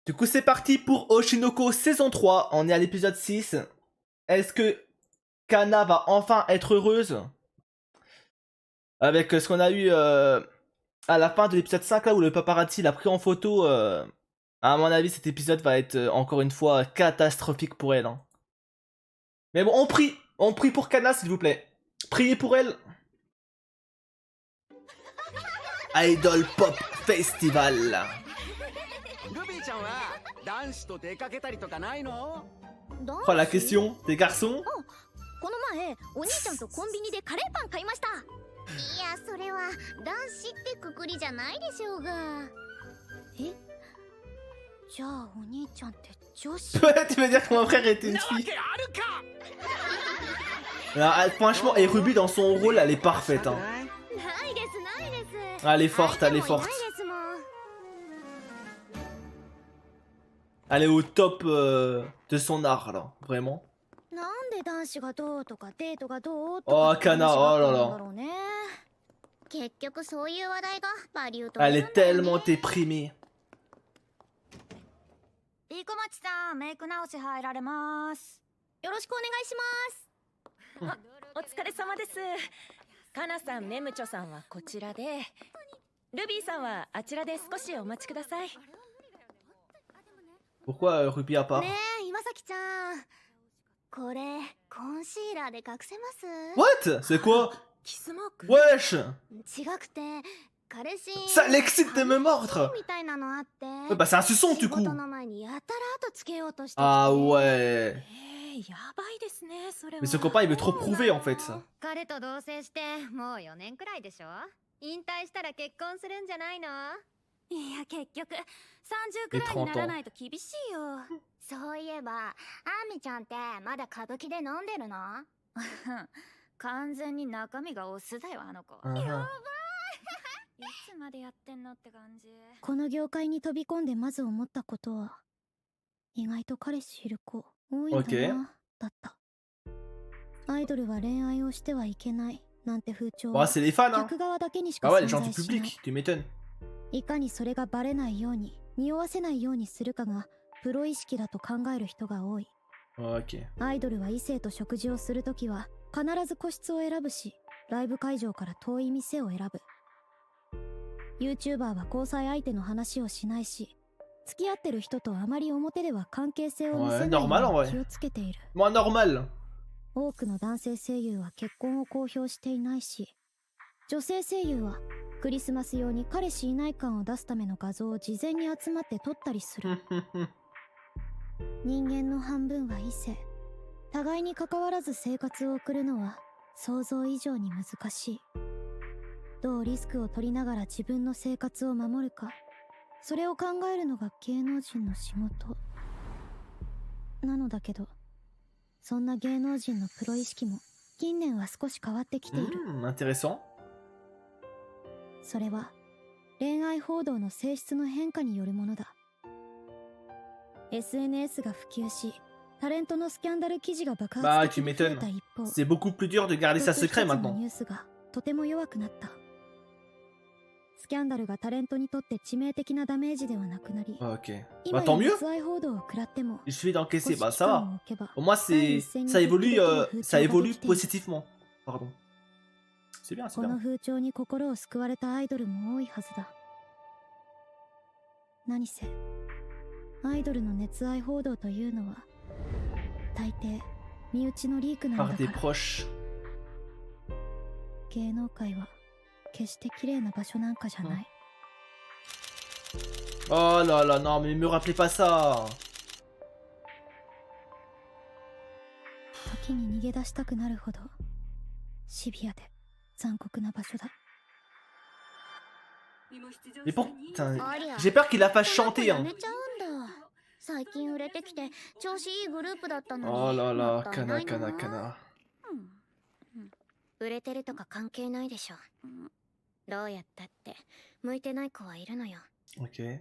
Du coup, c'est parti pour Oshinoko saison 3. On est à l'épisode 6. Est-ce que Kana va enfin être heureuse? Avec ce qu'on a eu à la fin de l'épisode 5, là où le paparazzi l'a pris en photo. À mon avis, cet épisode va être encore une fois catastrophique pour elle. Hein. Mais bon, on prie pour Kana, s'il vous plaît. Priez pour elle. Idol Pop Festival. Oh, la question des garçons. この前お兄ちゃんとコンビニでカレーパン買いました。いや、それは男子ってくくりじゃないでしょうが。え、じゃあお兄ちゃんって女子？ Ouais, tu veux dire que mon frère était une fille? Alors, franchement, et Ruby dans son rôle, elle est parfaite. Hein. Elle est forte, elle est forte. Elle est au top de son art là, vraiment. Oh Kana, oh là là. Elle est tellement déprimée. リコマチさん、メイク直し入られます。よろしくお願いします。お疲れ様です。カナさん、メムチョさんはこちらで、ルビーさんはあちらで少しお待ちください。Pourquoi Ruby à part? ねえ、岩崎ちゃん。これ、コンシーラーで隠せます？ What? C'est quoi? キスマーク？ Wesh! 違くて、彼氏。Ça l'excite de me mordre! みたいなのあって。Ouais, bah c'est un suçon du coup! 仕事の前にやたら後つけようとしてきて。Ah ouais! やばいですね、それは。 Mais ce copain il veut trop prouver en fait. 彼と同棲してもう4年くらいでしょ。引退したら結婚するんじゃないの？いや、結局30くらいにならないと厳しいよ。そういえば、アーミちゃんってまだ歌舞伎で飲んでるの？完全に中身がオスだよ、あの子。やばい。いつまでやってんのって感じ。この業界に飛び込んでまず思ったことは、意外と彼氏いる子多いんだな、だった。アイドルは恋愛をしてはいけないなんて風潮は、c'est les fans, hein. 客側だけにしか Ah ouais, 存 les gens 在 du しない。 public, tu m'étonnes. いかにそれがバレないように、匂わせないようにするかがプロ意識だと考える人が多い。Ok. アイドルは異性と食事をするときは必ず個室を選ぶし、ライブ会場から遠い店を選ぶ。YouTuber は交際相手の話をしないし、付き合ってる人とあまり表では関係性を見せないように気をつけている。Moi normal. 多くの男性声優は結婚を公表していないし、女性声優はクリスマス用に彼氏いない感を出すための画像を事前に集まって撮ったりする。人間の半分は異性。互いに関わらず生活を送るのは想像以上に難しい。どうリスクを取りながら自分の生活を守るか、それを考えるのが芸能人の仕事なのだけど、そんな芸能人のプロ意識も近年は少し変わってきている。Intéressant. それは恋愛報道の性質の変化によるものだ。 SNS が普及し、タレントのスキャンダル記事が爆発的に増えた一方、 C'est beaucoup plus dur de garder ça secret maintenant. ニュースがとても弱くなった。スキャンダルがタレントにとって致命的なダメージではなくなり、 Ok. 今 Bah や tant mieux. 熱愛報道を食らっても、 Il suffit d'encaisser. Bah ça 少し期間 va. を置けば Au moins ça évolue positivement. Pardon. C'est bien, c'est この bien. 風潮に心を救われたアイドルも多いはずだ。何せアイドルの熱愛報道というのは大抵身内のリークなん Par だ des から。 proches. 芸能界は決して綺麗な場所なんかじゃない。 Oh là là, non, mais me rappelez pas ça. 時に逃げ出したくなるほどシビアで残酷な場所だ。 Mais bon, j'ai peur qu'il la fasse chanter. Hein. 最近売れてきて調子いいグループだったのに。 Oh là là, Kana, Kana, Kana. 売れてるとか関係ないでしょ。どうやったって向いてない子はいるのよ。 Ok.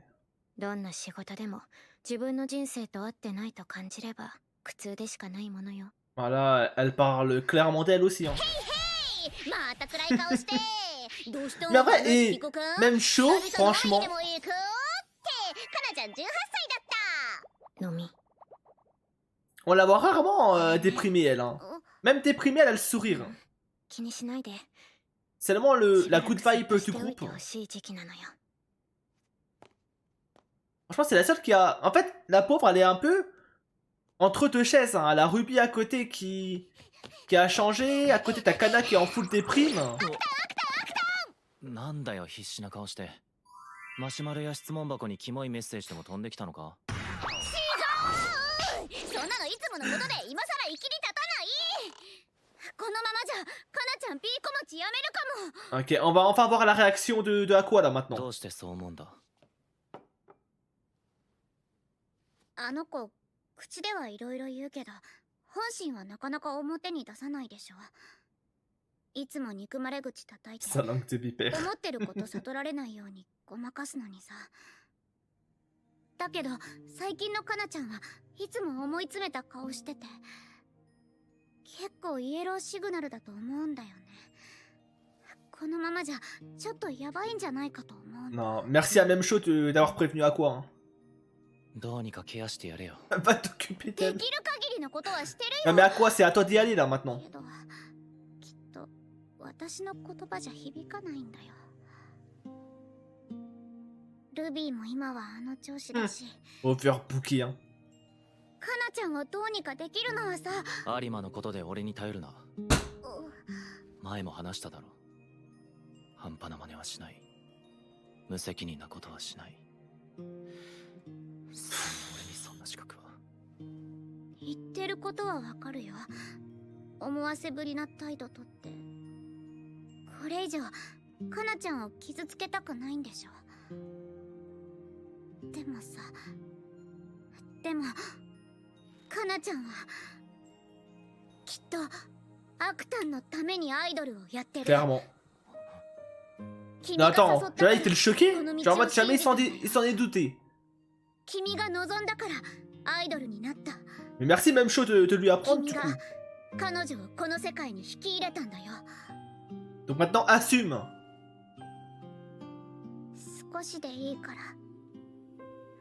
どんな仕事でも自分の人生と合ってないと感じれば苦痛でしかないものよ。 Voilà, elle parle clairement d'elle aussi. Hein. また暗い顔して。Mais après, et même chaud, franchement. かなちゃん18歳だった。のみ。 On la voit rarement déprimée, elle. Hein. Même déprimée, elle a le sourire. 気にしないで。 C'est vraiment la しばら good くそっ vibe とし du ておい groupe. てほしい時期なのよ。 Franchement, c'est la seule qui a... En fait, la pauvre, elle est un peu entre deux chaises. Hein. Elle a Ruby à côté qui a changé. À côté, t'as Kana qui est en full déprime. なんだよ必死な顔して。マシュマロや質問箱にキモいメッセージでも飛んできたのか。違う。そんなのいつものことで今さら生きり立たない。このままじゃかなちゃんピーコ持ちやめるかも。 Ok, on va enfin voir la réaction de Aqua là ど maintenant. うしてそう思うんだ。あの子口ではいろいろ言うけど本心はなかなか表に出さないでしょ。いつも憎まれ口叩いて Sa langue de bipère. 思ってること悟られないようにごまかすのにさ。だけど最近のかなちゃんはいつも思い詰めた顔してて結構イエローシグナルだと思うんだよね。このままじゃちょっとやばいんじゃないかと思うんだ。 Non, merci à Memcho d'avoir prévenu Aqua. Hein. どうにかケアしてやれよ。 Va t'occuper で d'elle. きる限りのことはしてる Non よ。 mais Aqua, c'est à toi d'y aller là maintenant. けどきっと私の言葉じゃ響かないんだよ。ルビーも今はあの調子だし、 Overbooké. Hein. かなちゃんをどうにかできるのはさ。有馬のことで俺に頼るな。う前も話しただろ。半端な真似はしない。無責任なことはしない。そんな俺にそんな資格は。言ってることはわかるよ。思わせぶりな態度とって。これ以上かなちゃんを傷つけたくないんでしょ。でもさ、でもかなちゃんはきっとアクタンのためにアイドルをやってる。 Clairement. 君 Non, が誘 attends, った là il était le choqué. この道 Genre en を mode 信 jamais じた il s'en est douté. 君が望んだからアイドルになった。 Mais merci Memcho de lui apprendre 君 du が coup. 彼女をこの世界に引き入れたんだよ。 Donc maintenant assume. 少しでいいから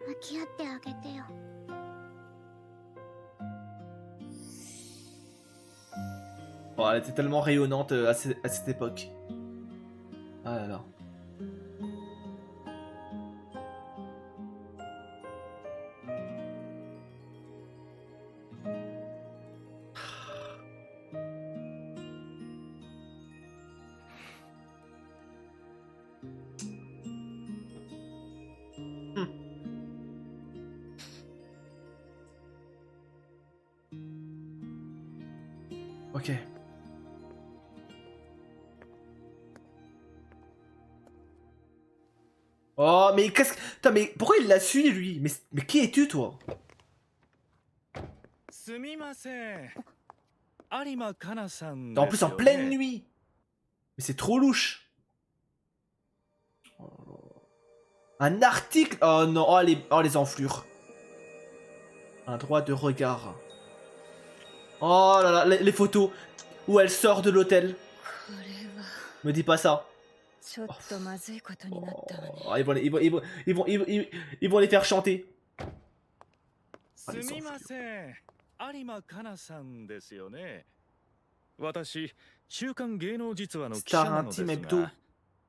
向き合ってあげてよ。 Oh, elle était tellement rayonnante à cette époque. Ah là là. Ok. Oh, mais qu'est-ce que... Putain, mais pourquoi il l'a suivi, lui? Mais qui es-tu, toi? すみません。有馬かなさん En です plus, en よ pleine ね。 nuit. Mais c'est trop louche. Oh là là. Un article? Oh non, oh les enflures. Un droit de regard. Oh là là, les photos où elle sort de l'hôtel. これは Me dis pas ça. ちょっとまずいことになったわね。 Oh, ils vont les faire chanter. すみません。有馬かなさんですよね。私、週刊芸能実話の記者なのです Star Intime Hebdo. が、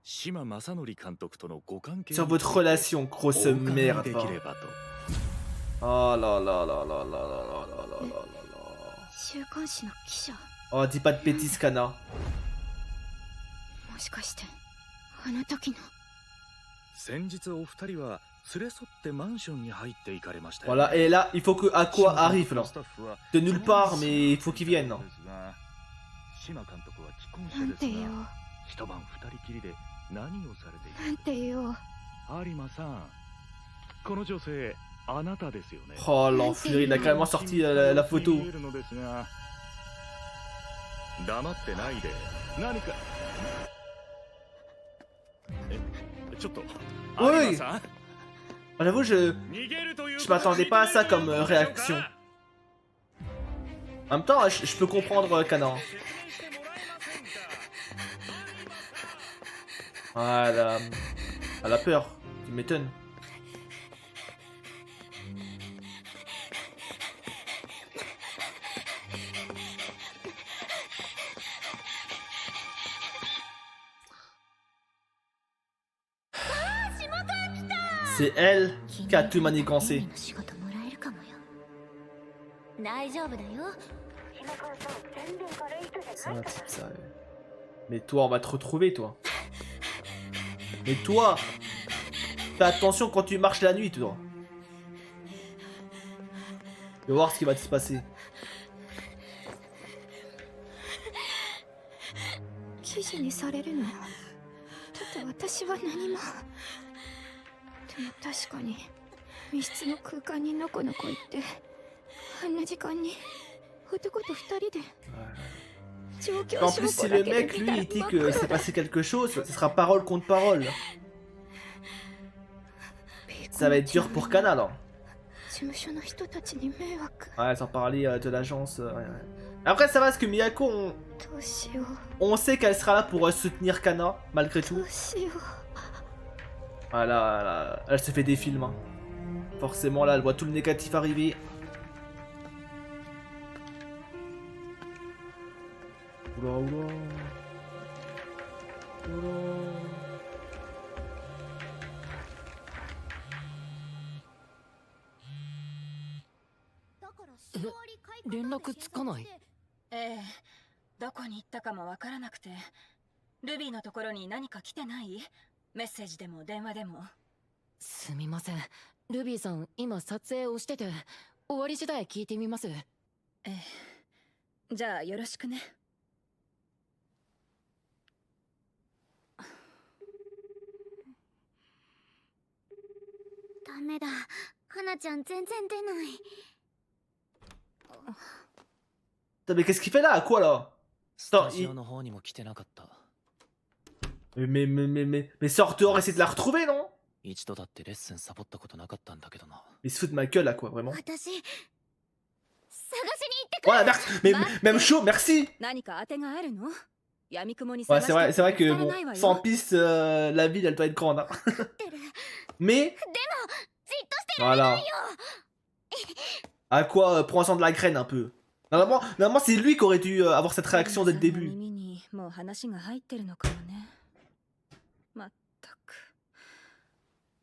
島正則監督とのご関係 Sur votre relation, お grosse 伺い merde. できればと。 Oh là là là là là là là là là là là. 週刊誌の記者。 Oh, dis pas de bêtises, Kana. もしかしてあの時の。先日お二人は連れ添ってマンションに入って行かれましたよね。 Voilà, et là, il faut que Aqua arrive là. スタッフは De nulle part, mais il faut qu'il vienne. ですが島監督は既婚なん者ですて言おう。が、一晩二人きりで何をされているなんて言おう。有馬さん、この女性、あなたですよね。 Oh l'enflure, il a carrément sorti la photo. 見えるのですが、黙ってないで何か。ちょっと。おい有馬さん、 J'avoue, je 逃げるという je m'attendais pas à ça comme réaction. En même temps, je peux comprendre Kana. Ah, elle a peur, tu m'étonnes. C'est elle qui a tout manigancé. 便利な仕事もらえるかもよ。大丈夫だよ。 C'est un type ça. Mais toi, on va te retrouver, toi. Mais toi, fais attention quand tu marches la nuit, toi. Tu vas voir ce qui va se passer. 記事にされるの。だって私は何も。でも確かに密室の空間にのこのこ行ってあんな時間に男と二人で状況 En plus, si le mec, lui, il dit qu'il s'est passé quelque chose, ce sera parole contre parole. Ça va être dur pour Kana, là. 事務所の人たちに迷惑。 Ouais, sans parler de l'agence. Ouais, ouais. Après, ça va, parce que Miyako, どうしよう on sait qu'elle sera là pour soutenir Kana, malgré ど tout. うしよう。 Voilà, elle se fait des films. Hein. Forcément, là, elle voit tout le négatif arriver. Oula, oula. Oula. Eh, 連絡つかない。ええ、どこに行ったかもわからなくて。ルビーのところに何か来てない？メッセージでも電話でも。すみません。ルビーさん、今撮影をしてて、終わり次第聞いてみます。ええ。じゃあよろしくね。ダメだ。かなちゃん全然出ない。 Putain, mais qu'est-ce qu'il fait là? À quoi là? スタジオの方にも来てなかった。 Mais sors dehors, essaie de la retrouver, non? 一度だってレッスンサボったことなかったんだけどな。 Il se fout de ma gueule là, quoi, vraiment. 私、探しに行ってくる。 Voilà, merci. Mais même chaud, merci. 何か当てがあるの？闇雲に Ouais, 探して c'est vrai que 見つから bon, ないわよ。 sans piste, la ville, elle doit être grande. Hein. Mais voilà. À quoi prends-en de la graine un peu. Normalement c'est lui qui aurait dû avoir cette réaction dès le 皆さんの début. 耳にもう話が入ってるのかもね。まったく。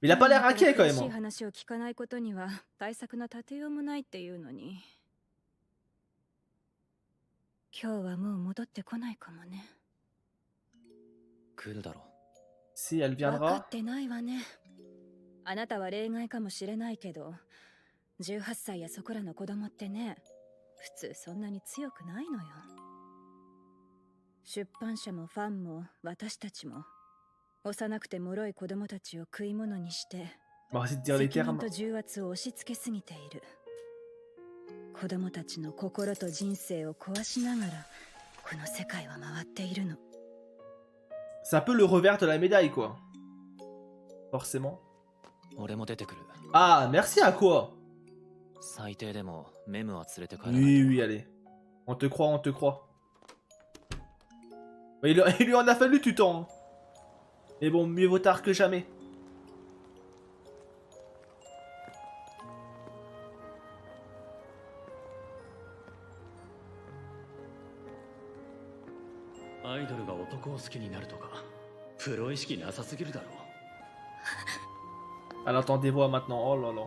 Mais il a pas l'air inquiet quand 詳しい même. Hein. 話を聞かないことには対策の立てようもないっていうのに。今日はもう戻ってこないかもね。来るだろ Si elle 分か viendra. ってないわね。あなたは例外かもしれないけど、18歳やそこらの子供ってね、普通そんなに強くないのよ。出版社もファンも私たちも、幼くて脆い子供たちを食い物にして、 Merci de dire les 責任 termes. と重圧を押し付けすぎている。子供たちの心と人生を壊しながら、この世界は回っているの。 C'est un peu le revers de la médaille quoi. Forcément. 俺も出てくる。 Ah, merci à quoi? 最低でもメムは連れて帰らない。 Oui, oui, allez. On te croit, on te croit. Il lui en a fallu du temps. Hein. Mais bon, mieux vaut tard que jamais. Elle entend des voix maintenant, oh là là.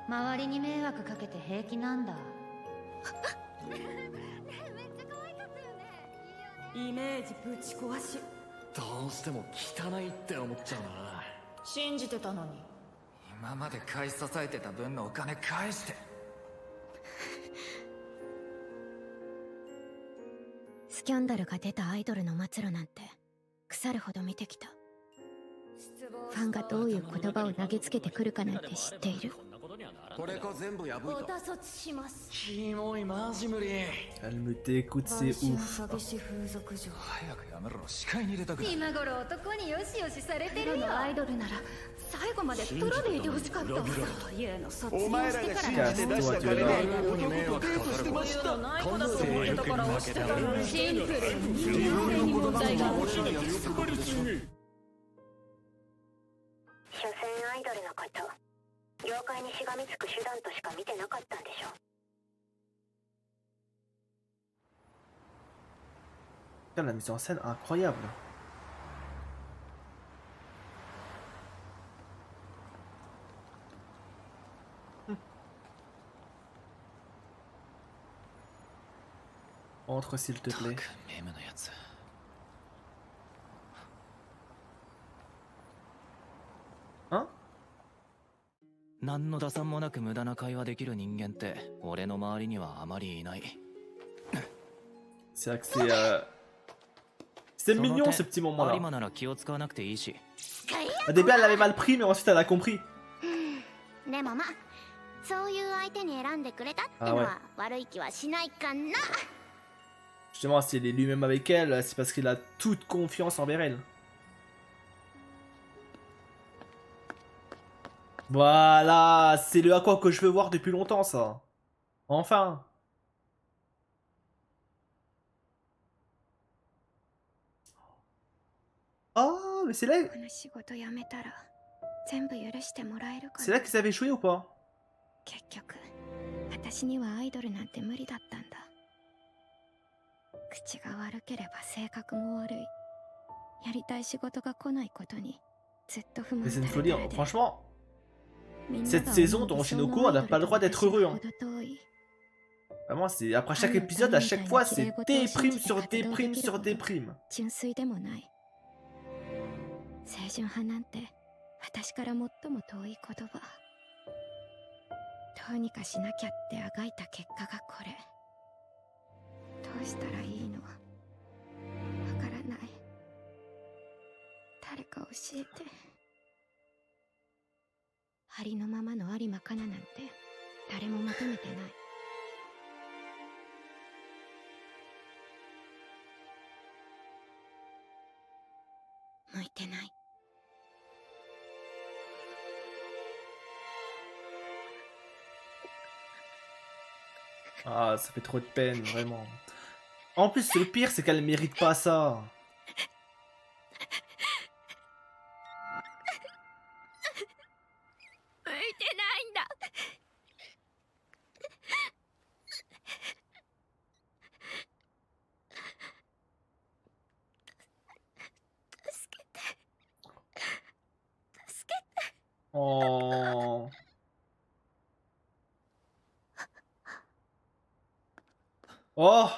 周りに迷惑かけて平気なんだ。イメージぶち壊し。どうしても汚いって思っちゃうな。信じてたのに。今まで買い支えてた分のお金返して。スキャンダルが出たアイドルの末路なんて腐るほど見てきた。ファンがどういう言葉を投げつけてくるかなんて知っている。これか全部破いた。大卒します。キモいマジ無理。 Elle me t'écoute, c'est ouf. 詐欺師風俗嬢。早くやめろ。視界に入れたくない。今頃男によしよしされてるよ。アイドルなら最後までプロでいてほしかった。そういうの卒業してからして出したからね男に迷惑かかるわ。そういうのないことだと思ってたから落ちてたのに。シンプルに人間性に問題がある。所詮アイドルのこと業界にしがみつく手段としか見てなかったんでしょ。 Putain, la mise en scène incroyable. Entre s'il te plaît. メムのやつ。 Hein? 何の打算もなく無駄な会話できる人間って俺の周りにはあまりいない。 C'est vrai que c'est mignon ce petit moment là. 有馬なら気を使わなくていいし。 Au début elle l'avait mal pris mais ensuite elle a compris. でもまあそういう相手に選んでくれたってのは悪い気はしないかな。 Justement s'il est lui-même avec elle, c'est parce qu'il a toute confiance envers elle. Voilà, c'est le à quoi que je veux voir depuis longtemps ça. Enfin. Oh, mais c'est là. この仕事辞めたら全部許してもらえるか C'est な。 là qu'ils avaient échoué ou pas? 結局私にはアイドルなんて無理だったんだ。口が悪ければ性格も悪い。やりたい仕事が来ないことにずっと不満 Mais c'est た une れ folie, たれ hein. で。 Franchement. みんな Cette が saison 思う dans 理想の Oshinoko, on n'a pas le droit アイ d'être ドル heureux. と Hein. 私は程遠い。 Vraiment, c'est après chaque épisode, à chaque fois, c'est déprime sur déprime sur déprime. 純粋でもない。清純派なんて私から最も遠い言葉。どうにかしなきゃってあがいた結果がこれ。どうしたらいいのわからない。誰か教えて。ありのままの有馬かななんて誰も求めてない。向いてない。 Ah, ça fait trop de peine, vraiment. En plus, le pire, c'est qu'elle mérite pas ça. 向いてないんだ。助けて。助けて。 Oh. Oh.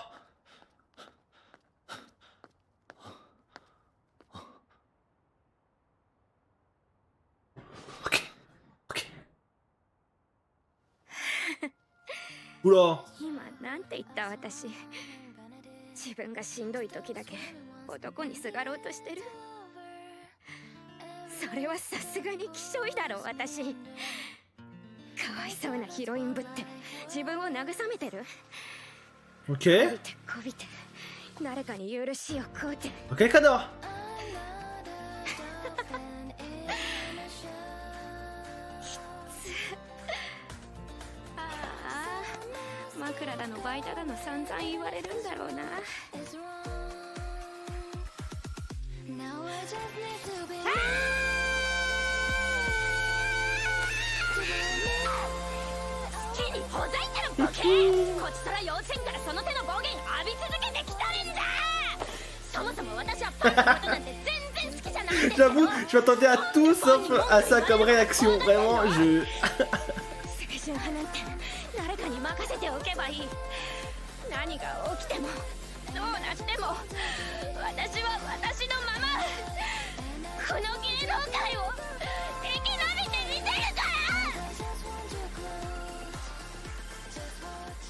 Ok. Ok. Oula. 今なんて言った私。自分がしんどい時だけ男にすがろうとしてる。それはさすがにきしょいだろ私。かわいそうなヒロインぶって自分を慰めてる。 Ok. こびてこびて誰かに許しをこうて。 Ok, Kado. ああ、枕だのバイタだの散々言われるんだろうな。好きにほざいてるボケ。こちとら幼稚園からその手の暴言浴び続けてきたんだ。そもそも私はパンのことなんて全然好きじゃないんですけど。 J'avoue, je m'attendais à tout sauf à ça comme réaction. Vraiment, je. 青春派なんて誰かに任せておけばいい。何が起きてもどうなっても私は私のままこの芸能界を生き延びてみせるから。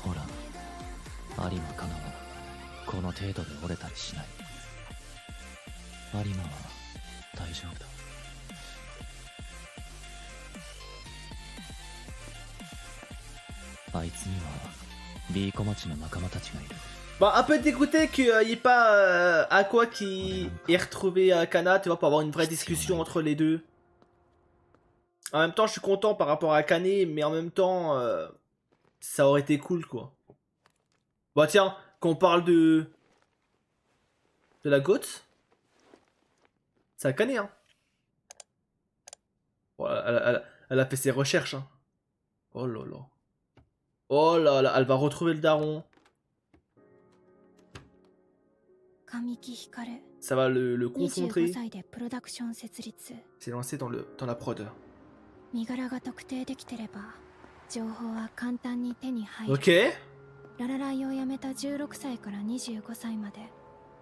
ほら有馬かなもこの程度で折れたりしない。有馬は大丈夫だ。あいつには B 小町の仲間たちがいる。 Bon, un peu dégoûté qu'il n'y ait pas Aqua qui ait retrouvé Kana, tu vois, pour avoir une vraie discussion entre les deux. En même temps, je suis content par rapport à Kane, mais en même temps, ça aurait été cool, quoi. Bah tiens, qu'on parle de la goth, c'est à Kane, hein. Bon, elle a fait ses recherches, hein. Oh là là. Oh là là, elle va retrouver le daron. Ça va le confronter. C'est lancé dans la prod. 身柄が特定できてれば情報は簡単に手に入る。 Ok. ララライを辞めた16歳から25歳まで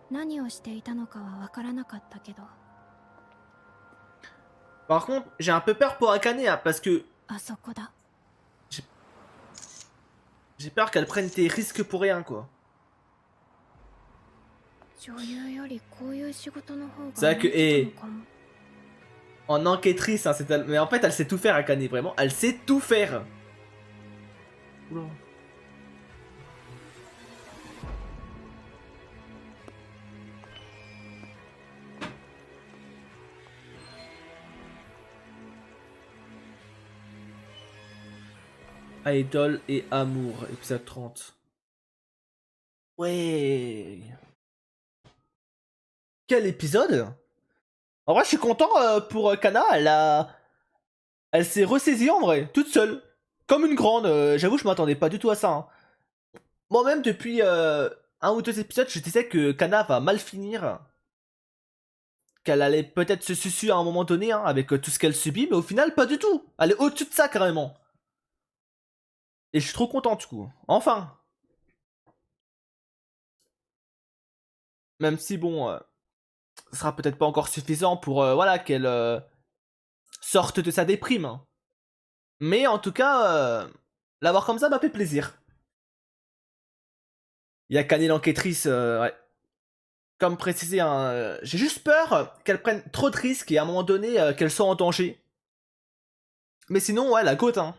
何をしていたのかはわからなかったけど。 Par contre, j'ai un peu peur pour Akane, hein, parce que あそこだ。 j'ai peur qu'elle prenne des risques pour rien, quoi. 女優よりこういう仕事の方が C'est vrai que, 向いてたのかも。 En enquêtrice, hein, mais en fait, elle sait tout faire, Akane, vraiment. Elle sait tout faire. Oula. Idol et amour, épisode 30. Ouais. Quel épisode? En vrai, je suis content pour Kana, elle s'est ressaisie en vrai, toute seule. Comme une grande, j'avoue, je m'attendais pas du tout à ça. Hein. Moi-même, depuis un ou deux épisodes, je disais que Kana va mal finir. Qu'elle allait peut-être se suicider à un moment donné, hein, avec tout ce qu'elle subit, mais au final, pas du tout. Elle est au-dessus de ça, carrément. Et je suis trop content, du coup. Enfin. Même si, bon, ce sera peut-être pas encore suffisant pour, voilà, qu'elle sorte de sa déprime. Hein. Mais en tout cas, l'avoir comme ça m'a fait plaisir. Il y a Kane l'enquêtrice, ouais. Comme précisé, hein, j'ai juste peur qu'elle prenne trop de risques et à un moment donné qu'elle soit en danger. Mais sinon, ouais, la gote, hein.